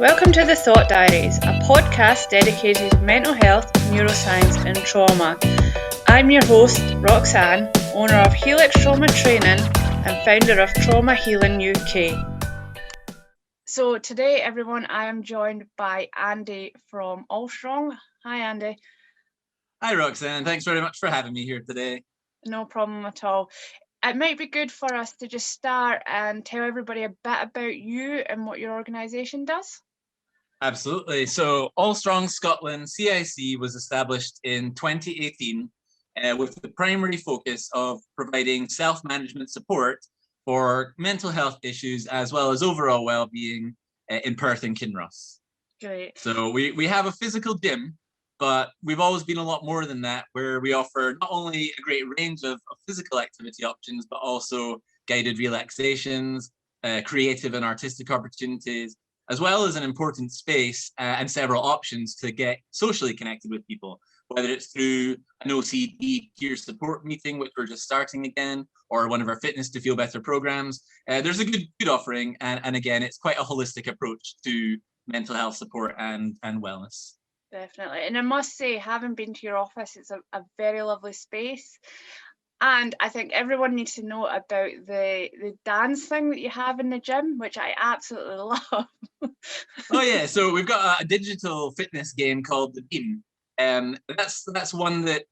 Welcome to the Thought Diaries, a podcast dedicated to mental health, neuroscience and trauma. I'm your host, Roxanne, owner of Helix Trauma Training and founder of Trauma Healing UK. So today, everyone, I am joined by Andy from All Strong. Hi, Andy. Hi, Roxanne. Thanks very much for having me here today. No problem at all. It might be good for us to just start and tell everybody a bit about you and what your organisation does. Absolutely. So All Strong Scotland CIC was established in 2018 with the primary focus of providing self-management support for mental health issues as well as overall well-being in Perth and Kinross. Great. So we have a physical gym, but we've always been a lot more than that, where we offer not only a great range of physical activity options, but also guided relaxations, creative and artistic opportunities, as well as an important space and several options to get socially connected with people, whether it's through an OCD peer support meeting, which we're just starting again, or one of our Fitness to Feel Better programs. There's a good offering. And again, it's quite a holistic approach to mental health support and wellness. Definitely. And I must say, having been to your office, it's a very lovely space. And I think everyone needs to know about the dance thing that you have in the gym, which I absolutely love. Oh yeah, so we've got a digital fitness game called the Beam. That's one that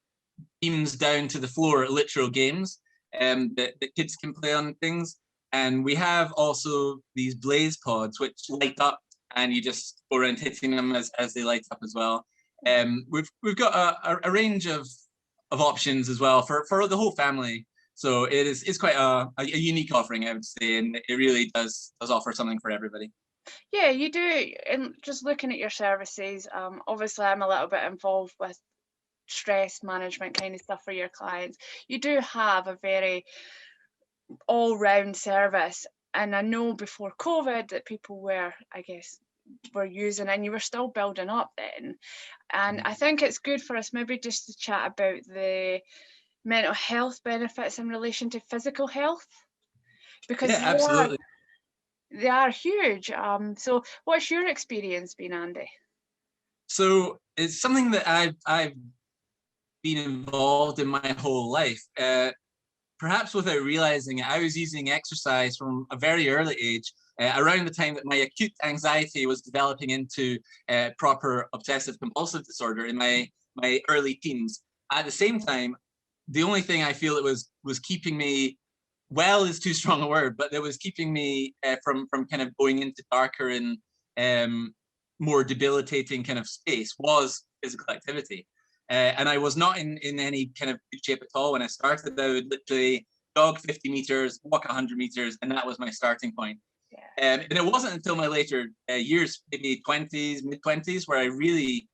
beams down to the floor at literal games that kids can play on things. And we have also these blaze pods which light up, and you just go around hitting them as they light up as well. We've got a range of options as well for the whole family. So it's quite a unique offering, I would say, and it really does offer something for everybody. Yeah, you do. And just looking at your services, obviously I'm a little bit involved with stress management kind of stuff for your clients. You do have a very all-round service. And I know before COVID that people were using, and you were still building up then. And I think it's good for us maybe just to chat about the mental health benefits in relation to physical health, because Yeah, absolutely. they are huge. So what's your experience been, Andy? So it's something that I've been involved in my whole life. Perhaps without realizing it, I was using exercise from a very early age, around the time that my acute anxiety was developing into proper obsessive compulsive disorder in my early teens. At the same time, the only thing I feel that was keeping me, well is too strong a word, but that was keeping me from kind of going into darker and more debilitating kind of space was physical activity. And I was not in any kind of good shape at all when I started. I would literally jog 50 meters, walk 100 meters, and that was my starting point. Yeah. And it wasn't until my later years, maybe 20s, mid-20s, where I really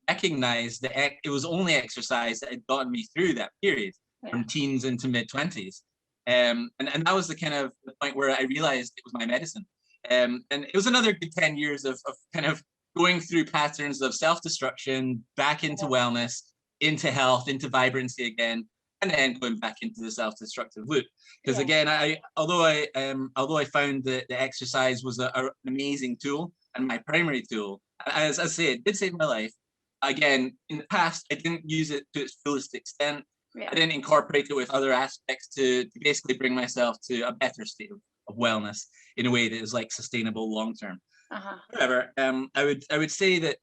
recognized that it was only exercise that had gotten me through that period, from teens into mid-20s. And that was the kind of the point where I realized it was my medicine. And it was another good 10 years of kind of going through patterns of self-destruction, back into wellness, into health, into vibrancy again, and then going back into the self-destructive loop. Because again, although I found that the exercise was an amazing tool and my primary tool, as I say, it did save my life. Again, in the past, I didn't use it to its fullest extent. I didn't incorporate it with other aspects to basically bring myself to a better state of wellness in a way that is like sustainable long term. However, I would say that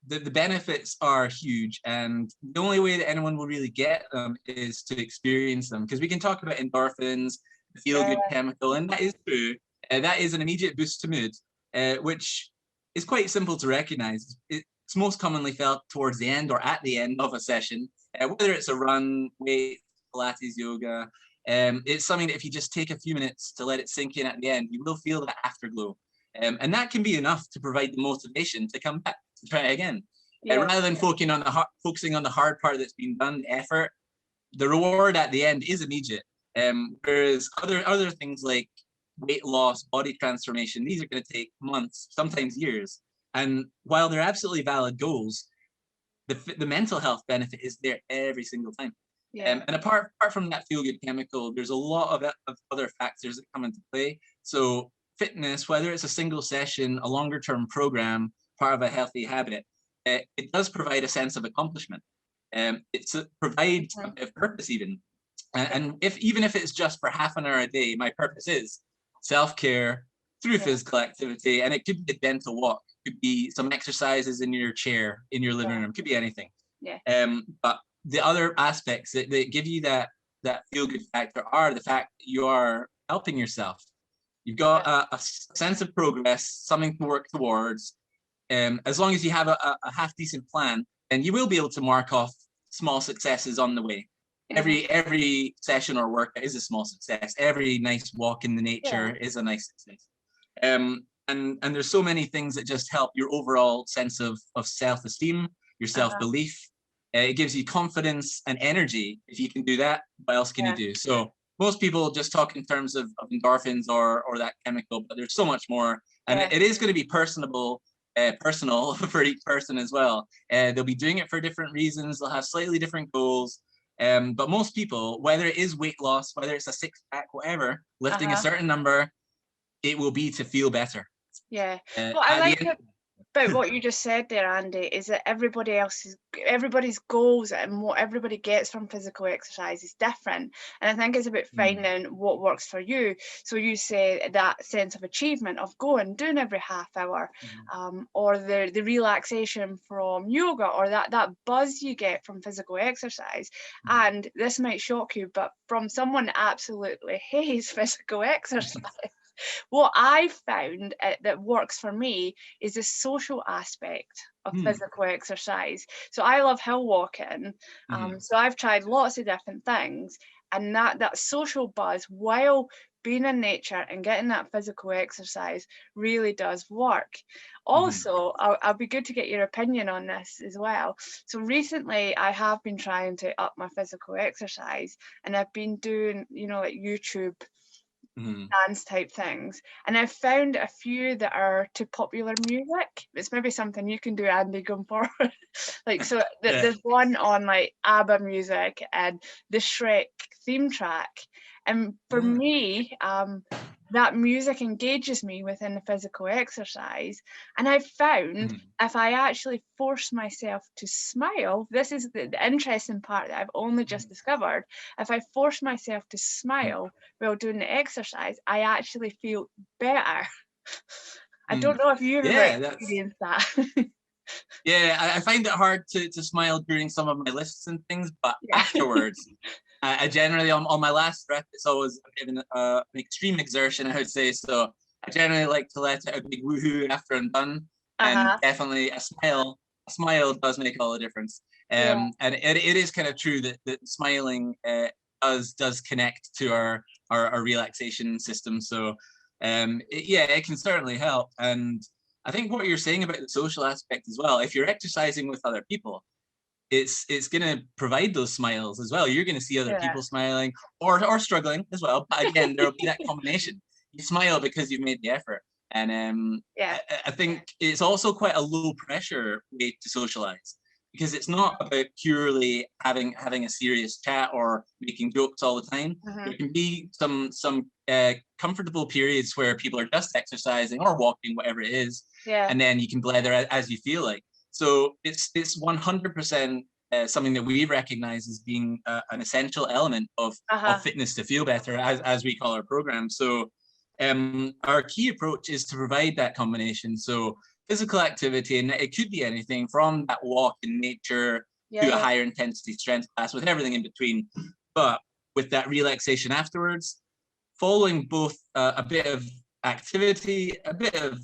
the benefits are huge, and the only way that anyone will really get them is to experience them, because we can talk about endorphins, the feel-good chemical, and that is true. That is an immediate boost to mood, which is quite simple to recognize. It's most commonly felt towards the end or at the end of a session, whether it's a run, weight, Pilates, yoga. It's something that if you just take a few minutes to let it sink in at the end, you will feel that afterglow. And that can be enough to provide the motivation to come back to try again. Rather than focusing on the hard part that's been done, the effort, the reward at the end is immediate. Whereas other things like weight loss, body transformation, these are going to take months, sometimes years. And while they're absolutely valid goals, the mental health benefit is there every single time. And apart from that feel-good chemical, there's a lot of other factors that come into play. So fitness, whether it's a single session, a longer term program, part of a healthy habit, it does provide a sense of accomplishment. Provides a purpose even. And even if it's just for half an hour a day, my purpose is self-care through physical activity. And it could be a gentle walk, it could be some exercises in your chair, in your living room, it could be anything. But the other aspects that give you that feel-good factor are the fact that you are helping yourself. You've got a sense of progress, something to work towards. As long as you have a half decent plan, then you will be able to mark off small successes on the way. Every session or workout is a small success. Every nice walk in the nature is a nice success. And there's so many things that just help your overall sense of self-esteem, your self-belief. It gives you confidence and energy. If you can do that, what else can you do? So most people just talk in terms of endorphins or that chemical, but there's so much more. And it is going to be personal for each person as well. They'll be doing it for different reasons. They'll have slightly different goals. But most people, whether it is weight loss, whether it's a six-pack, whatever, lifting a certain number, it will be to feel better. What I like about what you just said there, Andy, is that everybody's goals and what everybody gets from physical exercise is different. And I think it's about finding what works for you. So you say that sense of achievement of doing every half hour, or the relaxation from yoga, or that buzz you get from physical exercise. And this might shock you, but from someone that absolutely hates physical exercise, what I found that works for me is the social aspect of physical exercise. So I love hill walking. So I've tried lots of different things, and that social buzz while being in nature and getting that physical exercise really does work. Also, I'll be good to get your opinion on this as well. So recently I have been trying to up my physical exercise, and I've been doing, like YouTube dance type things, and I've found a few that are to popular music. It's maybe something you can do, Andy, going forward. There's one on like ABBA music and the Shrek theme track, and for me that music engages me within the physical exercise. And I've found if I actually force myself to smile, this is the interesting part that I've only just discovered. If I force myself to smile while doing the exercise, I actually feel better. I don't know if you've ever experienced that. I find it hard to smile during some of my lifts and things, but afterwards, I generally, on my last rep, it's always an extreme exertion, I would say. So I generally like to let out a big woohoo after I'm done. And definitely a smile does make all the difference. And it is kind of true that smiling does connect to our relaxation system. So it can certainly help. And I think what you're saying about the social aspect as well, if you're exercising with other people, it's going to provide those smiles as well. You're going to see other people smiling or struggling as well. But again, there'll be that combination. You smile because you've made the effort. And I think it's also quite a low pressure way to socialize, because it's not about purely having a serious chat or making jokes all the time. There can be some comfortable periods where people are just exercising or walking, whatever it is, and then you can blether as you feel like. So it's 100% something that we recognize as being an essential element of fitness to feel better, as we call our program. So our key approach is to provide that combination. So physical activity, and it could be anything from that walk in nature to a higher intensity strength class, with everything in between, but with that relaxation afterwards, following both a bit of activity, a bit of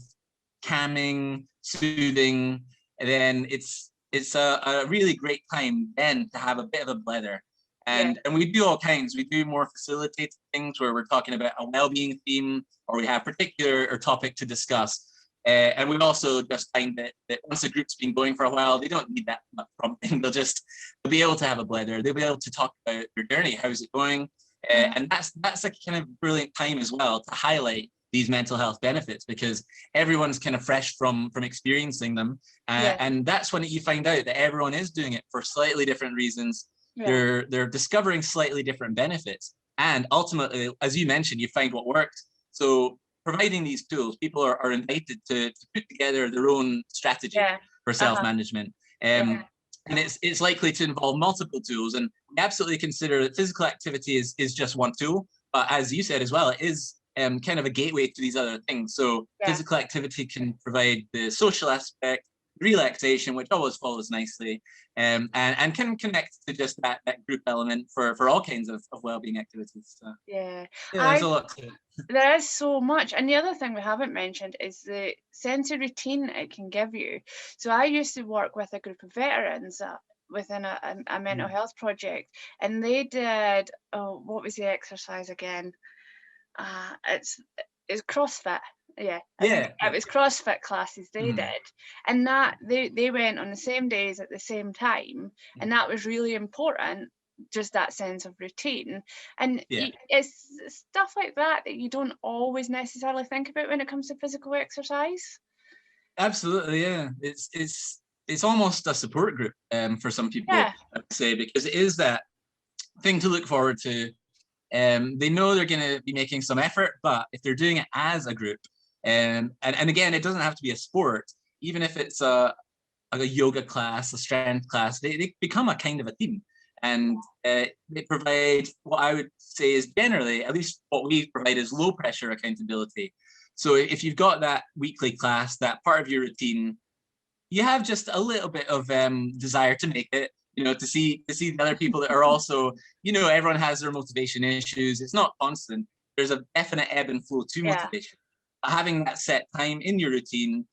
calming, soothing, and then it's a really great time then to have a bit of a blether. And we do all kinds. We do more facilitated things where we're talking about a well-being theme, or we have particular topic to discuss. And we've also just find that once a group's been going for a while, they don't need that much prompting. They'll be able to have a blether. They'll be able to talk about their journey. How's it going? And that's a kind of brilliant time as well to highlight these mental health benefits, because everyone's kind of fresh from experiencing them. And that's when you find out that everyone is doing it for slightly different reasons. They're discovering slightly different benefits. And ultimately, as you mentioned, you find what works. So providing these tools, people are invited to put together their own strategy for self-management. And it's likely to involve multiple tools. And we absolutely consider that physical activity is just one tool. But as you said as well, it is kind of a gateway to these other things. So physical activity can provide the social aspect, relaxation, which always follows nicely, and can connect to just that group element for all kinds of well-being activities. So, there's a lot to it. There is so much. And the other thing we haven't mentioned is the sense of routine it can give you. So I used to work with a group of veterans within a mental health project, and they did, what was the exercise again? It's CrossFit. I think it was CrossFit classes they did, and that they went on the same days at the same time, and that was really important, just that sense of routine. And it's stuff like that you don't always necessarily think about when it comes to physical exercise. Absolutely, yeah. It's almost a support group for some people, I would say, because it is that thing to look forward to. They know they're going to be making some effort, but if they're doing it as a group, and again, it doesn't have to be a sport. Even if it's a yoga class, a strength class, they become a kind of a team, and they provide what I would say is generally, at least what we provide, is low pressure accountability. So if you've got that weekly class, that part of your routine, you have just a little bit of desire to make it. To see the other people that are also, everyone has their motivation issues. It's not constant. There's a definite ebb and flow to motivation. Having that set time in your routine,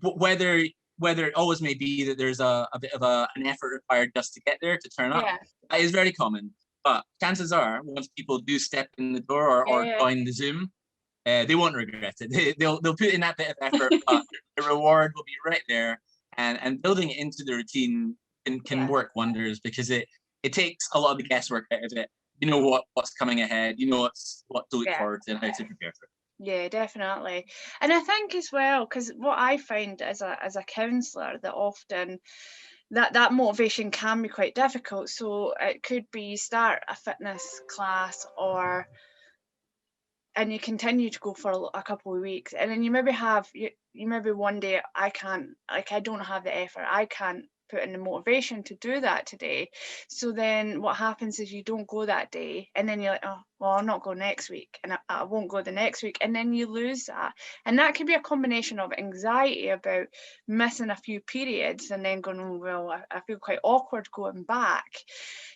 whether it always may be that there's a bit of an effort required just to get there, to turn up, that is very common. But chances are, once people do step in the door or join the Zoom, they won't regret it. They'll put in that bit of effort, but the reward will be right there. And building it into the routine can work wonders, because it takes a lot of the guesswork out of it. You know what's coming ahead. You know what to look forward to and how to prepare for it. Yeah, definitely. And I think as well, because what I find as a counsellor, that often that motivation can be quite difficult. So it could be start a fitness class, and you continue to go for a couple of weeks, and then you maybe one day, I don't have the effort, I can't put in the motivation to do that today. So then what happens is you don't go that day, and then you're like, oh well, I'll not go next week, and I won't go the next week, and then you lose that. And that could be a combination of anxiety about missing a few periods, and then going, oh well, I feel quite awkward going back.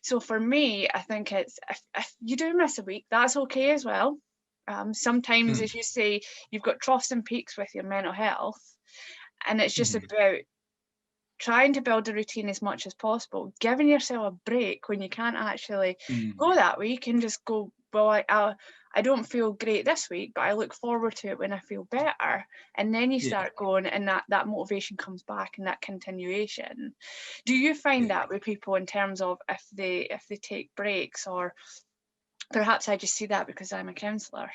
So for me, I think it's, if you do miss a week, that's okay as well. Sometimes, as you say, you've got troughs and peaks with your mental health, and it's just about trying to build a routine as much as possible, giving yourself a break when you can't actually go that week, and just go, well, I don't feel great this week, but I look forward to it when I feel better. And then you start going, and that motivation comes back, and that continuation. Do you find that with people in terms of if they take breaks, or perhaps I just see that because I'm a counsellor?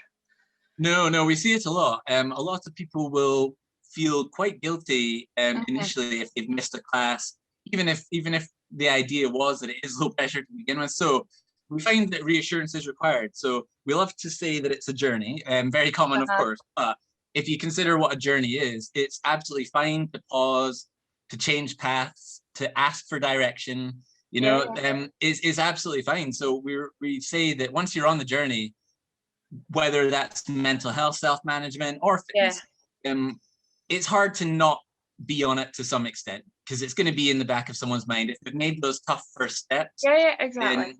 No, we see it a lot. A lot of people will feel quite guilty initially if they've missed a class, even if the idea was that it is low pressure to begin with. So we find that reassurance is required. So we love to say that it's a journey, very common, of course. But if you consider what a journey is, it's absolutely fine to pause, to change paths, to ask for direction. Is absolutely fine. So we say that once you're on the journey, whether that's mental health, self-management, or fitness, it's hard to not be on it to some extent, because it's going to be in the back of someone's mind if they've made those tough first steps. Exactly.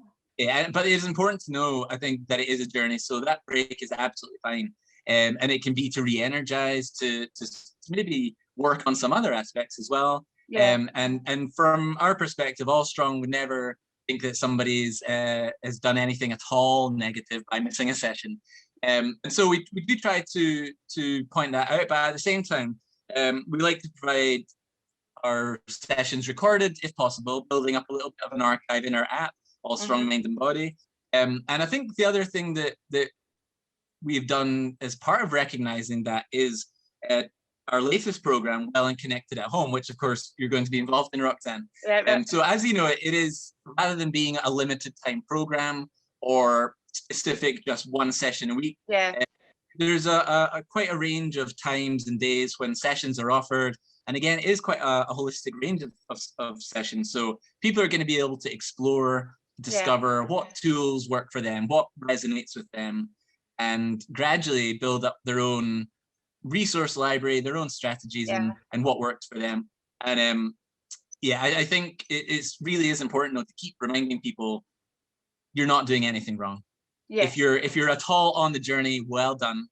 But it is important to know, I think, that it is a journey. So that break is absolutely fine, and it can be to re-energize, to maybe work on some other aspects as well. And from our perspective, All Strong would never think that somebody's has done anything at all negative by missing a session. And so we do try to point that out, but at the same time, we like to provide our sessions recorded if possible, building up a little bit of an archive in our app, All Strong Mind and Body. And I think the other thing that we've done as part of recognizing that is our latest program, Well and Connected at Home, which of course you're going to be involved in, Roxanne. So as you know, it is, rather than being a limited time program or specific just one session a week, there's a quite a range of times and days when sessions are offered. And again, it is quite a holistic range of sessions. So people are going to be able to explore, discover what tools work for them, what resonates with them, and gradually build up their own resource library, their own strategies, and what works for them. And I think it's really is important, though, to keep reminding people you're not doing anything wrong. If you're at all on the journey, well done.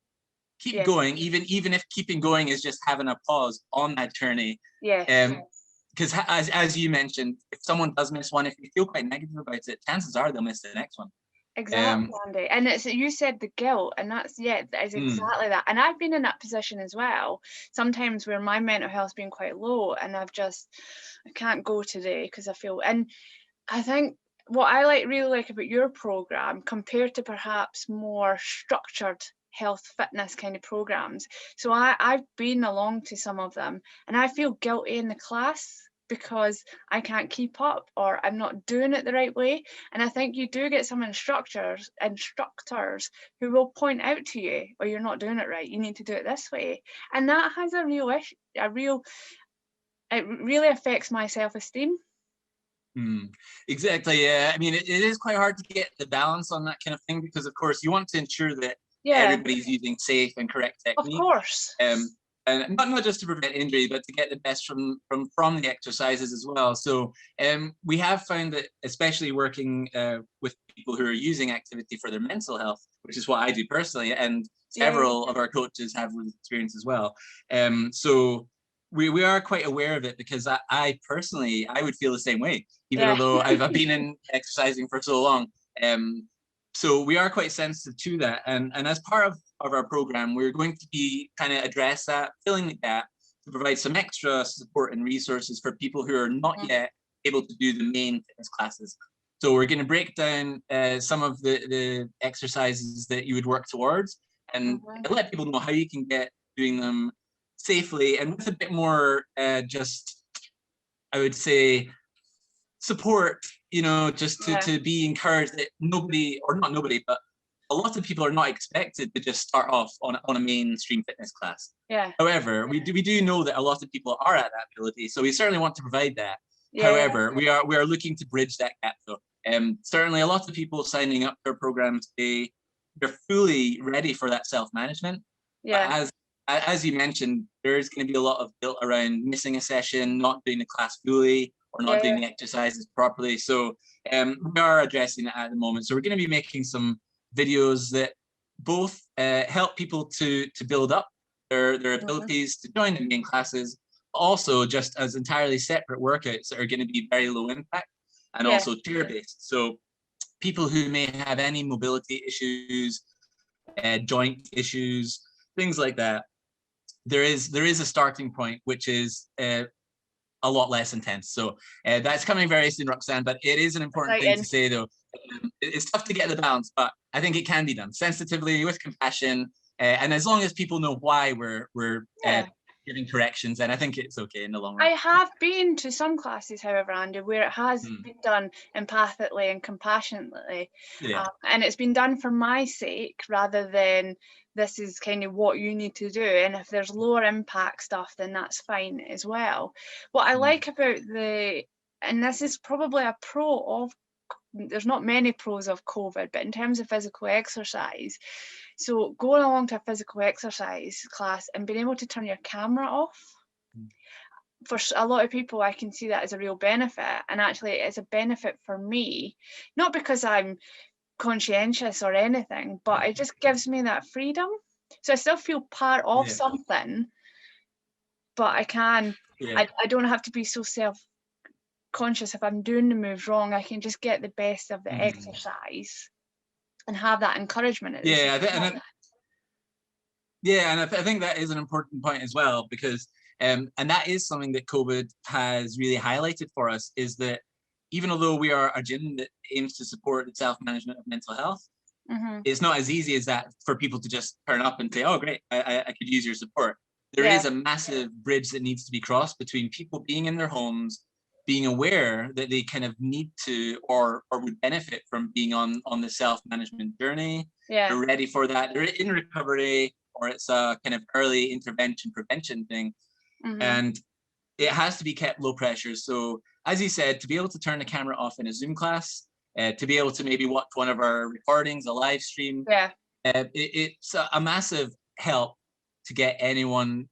Keep going, even if keeping going is just having a pause on that journey. Because as you mentioned, if someone does miss one, if you feel quite negative about it, chances are they'll miss the next one. Exactly, Andy. And it's, you said the guilt, and that's that is exactly that. And I've been in that position as well, sometimes where my mental health's been quite low, and I can't go today because I feel. And I think what I really like about your program compared to perhaps more structured health fitness kind of programs, so I've been along to some of them, and I feel guilty in the class because I can't keep up or I'm not doing it the right way. And I think you do get some instructors who will point out to you, oh, you're not doing it right, you need to do it this way. And that has a real issue, it really affects my self-esteem. Exactly. Yeah. I mean, it is quite hard to get the balance on that kind of thing, because of course you want to ensure that everybody's using safe and correct technique. Of course. And not just to prevent injury, but to get the best from the exercises as well. So we have found that, especially working with people who are using activity for their mental health, which is what I do personally, and several of our coaches have with experience as well. So we are quite aware of it, because I personally, I would feel the same way, even although I've been in exercising for so long. So we are quite sensitive to that. And as part of our program, we're going to be kind of address that, filling the gap, to provide some extra support and resources for people who are not yet able to do the main fitness classes. So we're going to break down some of the exercises that you would work towards, and let people know how you can get doing them safely and with a bit more just, I would say, support, just to be encouraged that nobody, or not nobody, but a lot of people are not expected to just start off on a mainstream fitness class. However, we do know that a lot of people are at that ability, so we certainly want to provide that. However, we are looking to bridge that gap, though. Certainly a lot of people signing up for programs today, they're fully ready for that self-management. But as you mentioned, there's going to be a lot of guilt around missing a session, not doing the class fully, or not doing the exercises properly. So we are addressing it at the moment. So we're going to be making some videos that both help people to build up their abilities to join the main classes, also just as entirely separate workouts that are going to be very low impact and also chair-based. So people who may have any mobility issues, joint issues, things like that, there is a starting point, which is a lot less intense. So that's coming very soon, Roxanne, but it is an important thing to say, though. It's tough to get the balance, but I think it can be done sensitively, with compassion, and as long as people know why we're giving corrections, and I think it's okay in the long run. I have been to some classes, however, Andy, where it has been done empathically and compassionately, and it's been done for my sake rather than this is kind of what you need to do. And if there's lower impact stuff, then that's fine as well. What I like about and this is probably a pro of, there's not many pros of COVID, but in terms of physical exercise, so going along to a physical exercise class and being able to turn your camera off, for a lot of people, I can see that as a real benefit. And actually it's a benefit for me, not because I'm conscientious or anything, but it just gives me that freedom. So I still feel part of something, but I can, I don't have to be so self-conscious if I'm doing the moves wrong. I can just get the best of the exercise and have that encouragement. And I think that is an important point as well, because and that is something that COVID has really highlighted for us, is that even although we are a gym that aims to support the self-management of mental health, it's not as easy as that for people to just turn up and say, oh, great, I could use your support. There is a massive bridge that needs to be crossed between people being in their homes, being aware that they kind of need to or would benefit from being on the self-management journey. Yeah. They're ready for that. They're in recovery, or it's a kind of early intervention prevention thing. And it has to be kept low pressure. So as you said, to be able to turn the camera off in a Zoom class, to be able to maybe watch one of our recordings, a live stream, it's a massive help to get anyone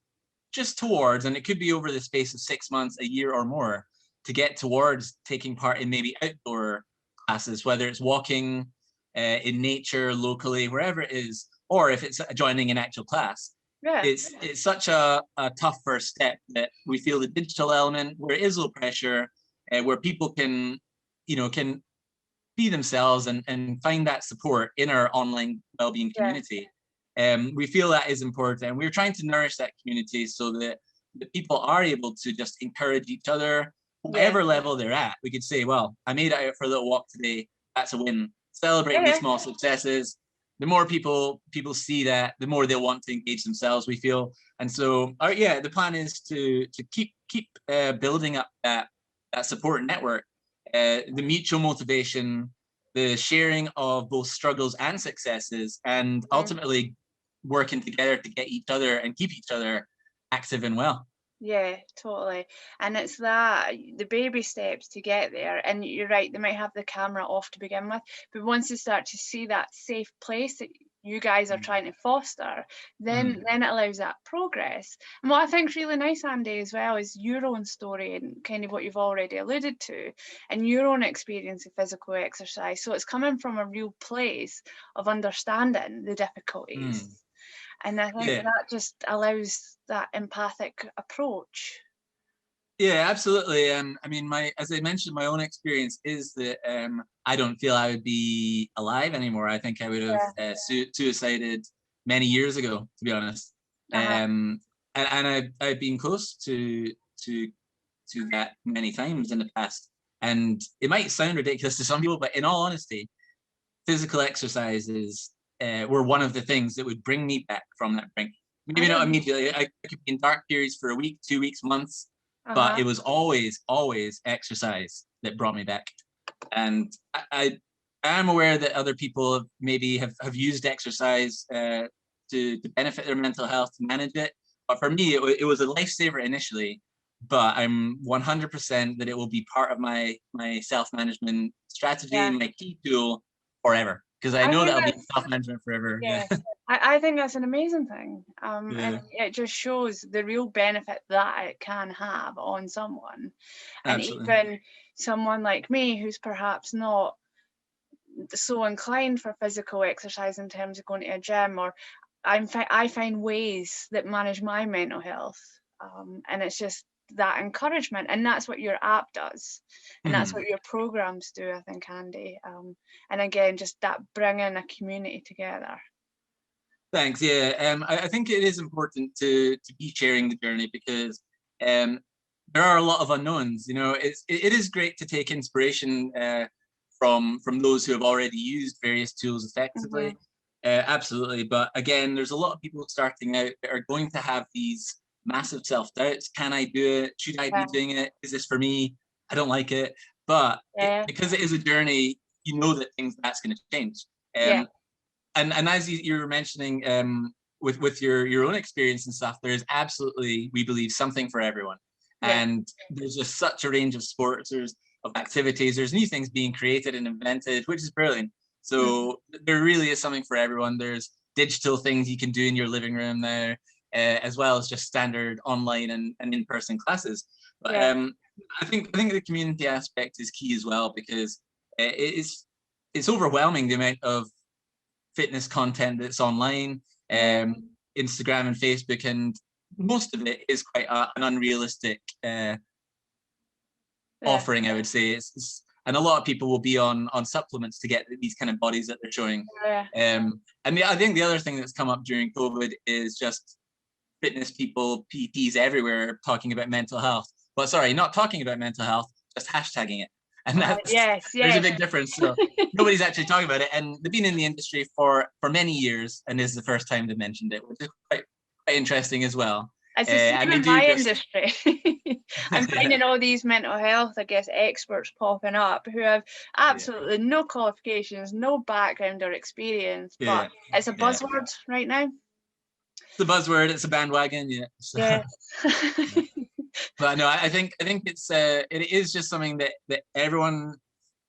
just towards, and it could be over the space of 6 months, a year or more, to get towards taking part in maybe outdoor classes, whether it's walking in nature, locally, wherever it is, or if it's joining an actual class. Yeah. It's such a tough first step that we feel the digital element, where it is low pressure, where people can be themselves and find that support in our online wellbeing community. We feel that is important, and we're trying to nourish that community so that the people are able to just encourage each other, whatever level they're at. We could say, well, I made it out for a little walk today. That's a win. Celebrate these small successes. The more people see that, the more they'll want to engage themselves, we feel. And so, the plan is to keep building up that support network, the mutual motivation, the sharing of both struggles and successes, and ultimately working together to get each other and keep each other active and well. Yeah, totally. And it's that the baby steps to get there. And you're right, they might have the camera off to begin with, but once they start to see that safe place that you guys are trying to foster, then it allows that progress. And what I think is really nice, Andy, as well, is your own story and kind of what you've already alluded to, and your own experience of physical exercise. So it's coming from a real place of understanding the difficulties. And I think that just allows that empathic approach. Yeah, absolutely. And I mean, as I mentioned, my own experience is that I don't feel I would be alive anymore. I think I would have suicided many years ago, to be honest. And I've been close to that many times in the past. And it might sound ridiculous to some people, but in all honesty, physical exercises were one of the things that would bring me back from that brink. Maybe not immediately. I could be in dark periods for a week, 2 weeks, months, but it was always exercise that brought me back. And I am aware that other people maybe have used exercise to benefit their mental health, to manage it. But for me, it was a lifesaver initially. But I'm 100% that it will be part of my self-management strategy, my key tool forever. Because I know that I'll be self-management forever. Yeah. I think that's an amazing thing. And it just shows the real benefit that it can have on someone. Absolutely. And even someone like me who's perhaps not so inclined for physical exercise in terms of going to a gym, or I find ways that manage my mental health. And it's just that encouragement, and that's what your app does, and that's what your programs do, I think, Andy. And again, just that bringing a community together. Thanks. Yeah, I think it is important to be sharing the journey, because there are a lot of unknowns. You know, it is great to take inspiration from those who have already used various tools effectively. Absolutely, but again, there's a lot of people starting out that are going to have these massive self-doubts. Can I do it? Should I be doing it? Is this for me? I don't like it. But because it is a journey, you know that that's going to change. And as you were mentioning, with your own experience and stuff, there is absolutely, we believe, something for everyone. And there's just such a range of sports, there's of activities, there's new things being created and invented, which is brilliant. So there really is something for everyone. There's digital things you can do in your living room there, as well as just standard online and in-person classes. But I think the community aspect is key as well, because it's overwhelming, the amount of fitness content that's online, Instagram and Facebook, and most of it is quite an unrealistic offering, I would say. And a lot of people will be on supplements to get these kind of bodies that they're showing. And I think the other thing that's come up during COVID is just fitness people, PTs everywhere talking about mental health. But sorry, not talking about mental health, just hashtagging it. And that's there's a big difference. So nobody's actually talking about it. And they've been in the industry for many years, and this is the first time they mentioned it, which is quite interesting as well. It's the And same they in do my just industry. I'm finding all these mental health, I guess, experts popping up who have yeah, absolutely no qualifications, no background or experience, yeah, but it's a yeah. buzzword right now. It's a buzzword. It's a bandwagon. Yeah. So, Yeah. yeah. But no, I think it is just something that everyone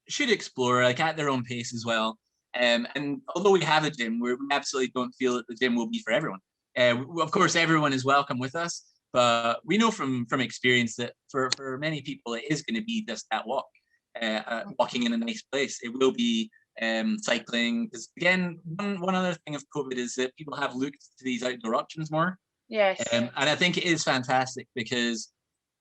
should explore, like at their own pace as well. And although we have a gym, we absolutely don't feel that the gym will be for everyone. Of course, everyone is welcome with us, but we know from experience that for many people, it is going to be just that walk, walking in a nice place. It will be cycling. Because again, one other thing of COVID is that people have looked to these outdoor options more. Yes. And I think it is fantastic because,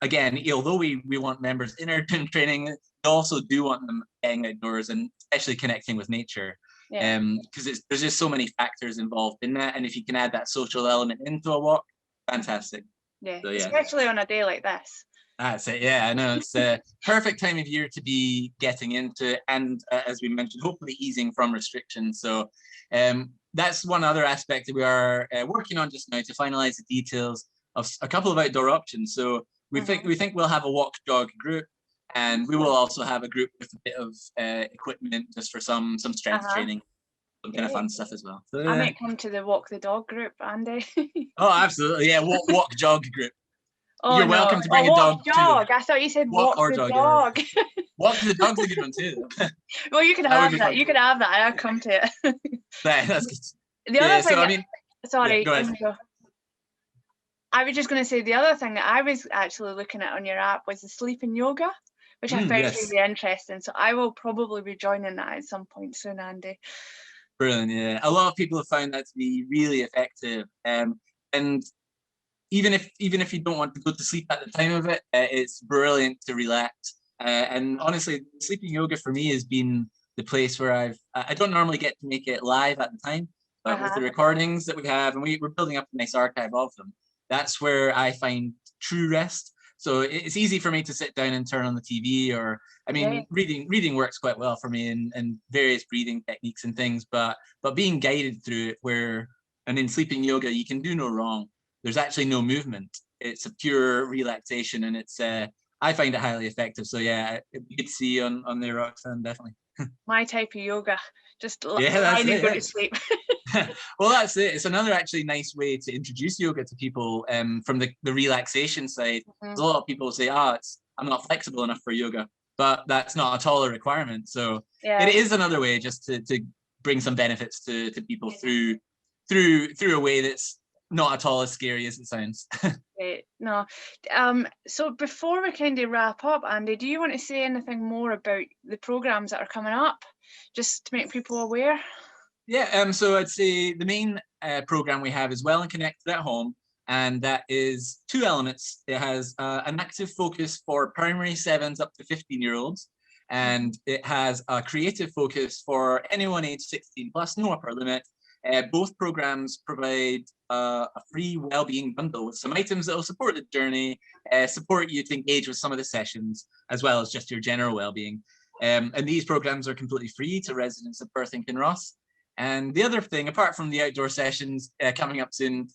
again, although we want members in our gym training, we also do want them getting outdoors and especially connecting with nature. Yeah. Because there's just so many factors involved in that. And if you can add that social element into a walk, fantastic. Yeah. So, yeah. Especially on a day like this. That's it. Yeah, I know it's a perfect time of year to be getting into, and as we mentioned, hopefully easing from restrictions. So that's one other aspect that we are working on just now to finalize the details of a couple of outdoor options. So we think we'll have a walk jog group, and we will also have a group with a bit of equipment just for some strength training, some kind of fun stuff as well. So, I might come to the walk the dog group, Andy. oh, absolutely. Yeah, walk jog group. Oh You're no! welcome to bring Oh, a walk dog too. jog. I thought you said Walk walk or the jog. dog. Yeah. Walk the dog's a good one too. Well, you can That would have be that. fun. You can have that. I'll come to it. That's good. The Yeah, other so thing, I mean, sorry, go ahead. I was just going to say the other thing that I was actually looking at on your app was the sleeping yoga, which I found Yes, really interesting. So I will probably be joining that at some point soon, Andy. brilliant. Yeah, a lot of people have found that to be really effective. And even if you don't want to go to sleep at the time of it, it's brilliant to relax. And honestly, sleeping yoga for me has been the place where I don't normally get to make it live at the time, but with the recordings that we have, and we're building up a nice archive of them, that's where I find true rest. So it's easy for me to sit down and turn on the TV, or I mean, reading works quite well for me, and various breathing techniques and things. But being guided through it, and in sleeping yoga, you can do no wrong. There's actually no movement. It's a pure relaxation, and it's I find it highly effective. So yeah, it'd be good to see you on there, Roxanne, definitely. My type of yoga, just Yeah, that's lying and it. go Yeah. to sleep. Well, that's it. It's another actually nice way to introduce yoga to people from the relaxation side. A lot of people say, I'm not flexible enough for yoga, but that's not at all a requirement. So it is another way just to bring some benefits to people through a way that's not at all as scary as it sounds. Great. No. So before we kind of wrap up, Andy, do you want to say anything more about the programs that are coming up, just to make people aware? Yeah, so I'd say the main program we have is Well and Connected at Home, and that is two elements. It has an active focus for primary 7s up to 15-year-olds, and it has a creative focus for anyone age 16 plus, no upper limit. Both programs provide a free well-being bundle with some items that will support the journey, support you to engage with some of the sessions, as well as just your general well-being. And these programs are completely free to residents of Perth and Kinross. And the other thing, apart from the outdoor sessions coming up soon,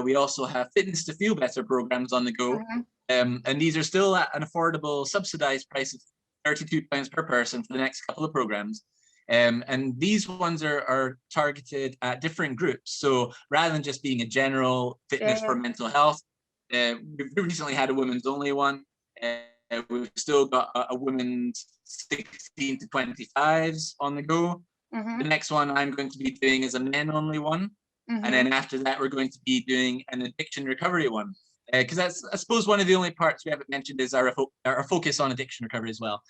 we also have Fitness to Feel Better programs on the go. And these are still at an affordable, subsidized price of £32 per person for the next couple of programs. And these ones are targeted at different groups. So rather than just being a general fitness for mental health, we've recently had a women's only one. We've still got a women's 16 to 25s on the go. The next one I'm going to be doing is a men only one. And then after that, we're going to be doing an addiction recovery one. Because that's, I suppose, one of the only parts we haven't mentioned is our focus on addiction recovery as well,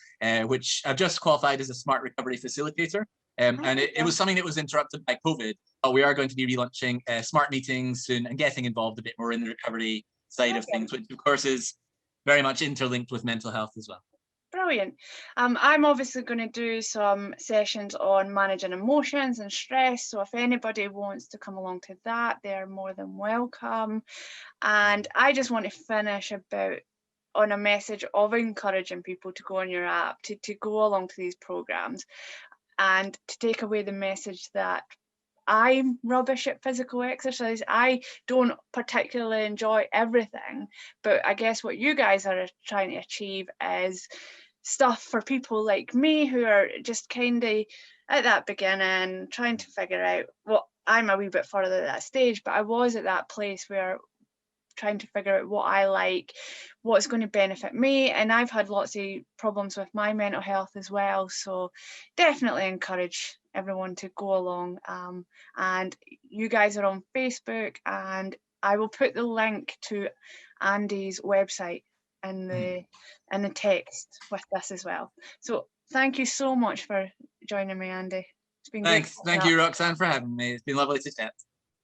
which I've just qualified as a smart recovery facilitator. And it was something that was interrupted by COVID, but we are going to be relaunching smart meetings soon and getting involved a bit more in the recovery side of things, which of course is very much interlinked with mental health as well. Brilliant. I'm obviously going to do some sessions on managing emotions and stress. So if anybody wants to come along to that, they're more than welcome. And I just want to finish on a message of encouraging people to go on your app, to go along to these programs, and to take away the message that I'm rubbish at physical exercise. I don't particularly enjoy everything, but I guess what you guys are trying to achieve is stuff for people like me who are just kind of at that beginning, trying to figure out, well, I'm a wee bit further at that stage, but I was at that place where trying to figure out what I like, what's going to benefit me. And I've had lots of problems with my mental health as well. So definitely encourage everyone to go along. And you guys are on Facebook, and I will put the link to Andy's website in the text with this as well. So thank you so much for joining me, Andy. It's been great. Thanks. Thank you, Roxanne, for having me. It's been lovely to chat.